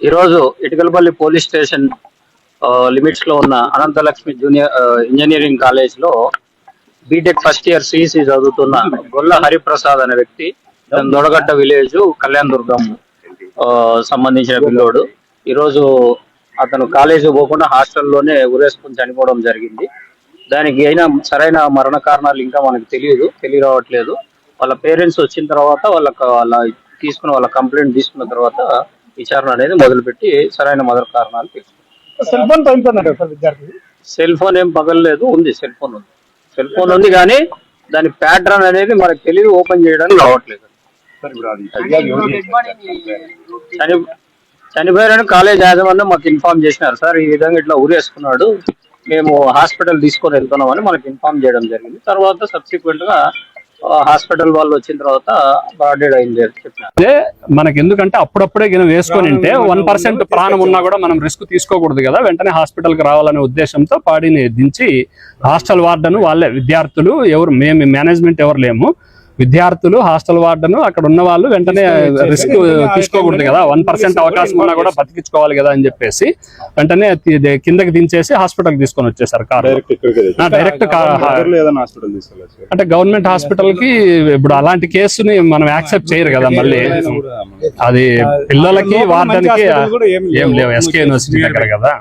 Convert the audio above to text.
ఈరోజు Itukalapalli police station limits లో ఉన్న అనంతలక్ష్మి జూనియర్ ఇంజనీరింగ్ కాలేజ్ లో బీటెక్ ఫస్ట్ ఇయర్ సిఇసి చదువుతున్న గొల్ల హరిప్రసాద్ అనే వ్యక్తి దొడగట్ట విలేజ్ కళ్యాణ్ దుర్గం సంబంధించిన పిల్లోడు. ఈరోజు అతను కాలేజీ పోకుండా హాస్టల్లోనే ఉరేసుకుని చనిపోవడం జరిగింది. దానికి అయినా సరైన మరణ కారణాలు ఇంకా మనకు తెలియరావట్లేదు. వాళ్ళ పేరెంట్స్ వచ్చిన తర్వాత వాళ్ళ కంప్లైంట్ తీసుకున్న తర్వాత విచారణ అనేది మొదలుపెట్టి సరైన మరణ కారణాలు తెలుసుకుంటారు. సెల్ ఫోన్ ఏం పగలలేదు, ఉంది సెల్ ఫోన్ ఉంది కానీ దాని ప్యాటర్న్ అనేది మనకు తెలియదు, ఓపెన్ చేయడానికి రావట్లేదు. చనిపోయారని కాలేజ్ యాజమాన్యం మాకు ఇన్ఫార్మ్ చేసినారు. సార్ ఈ విధంగా ఇట్లా ఊరేసుకున్నాడు, మేము హాస్పిటల్ తీసుకొని వెళ్తున్నామని మనకు ఇన్ఫార్మ్ చేయడం జరిగింది. తర్వాత సబ్సిక్వెంట్ గా హాస్పిటల్ వాళ్ళు వచ్చిన తర్వాత బాడెడ్ అయింది చెప్పినారు. మనకి ఎందుకంటే అప్పుడప్పుడే వేసుకొని ఉంటే 1% ప్రాణం ఉన్నా కూడా మనం రిస్క్ తీసుకోకూడదు కదా. వెంటనే హాస్పిటల్ కి రావాలనే ఉద్దేశంతో బాడీని దించి హాస్టల్ వార్డెన్ వాళ్ళే, విద్యార్థులు ఎవరు, మేము మేనేజ్మెంట్ ఎవరు లేము, విద్యార్థులు హాస్టల్ వార్డెన్ అక్కడ ఉన్న వాళ్ళు వెంటనే రిస్క్ తీసుకోకూడదు కదా. 1% అవకాశం ఉన్నా కూడా బతికించుకోవాలి కదా అని చెప్పేసి వెంటనే కిందకి దించేసి హాస్పిటల్ కి తీసుకొని వచ్చేసారు కార్ డైరెక్ట్. అంటే గవర్నమెంట్ హాస్పిటల్ కి ఇప్పుడు అలాంటి కేసుని మనం యాక్సెప్ట్ చేయరు కదా. మళ్ళీ అది పిల్లలకి వార్డెన్ కి ఏం లేవు, ఎస్కే యూనివర్సిటీ దగ్గర కదా.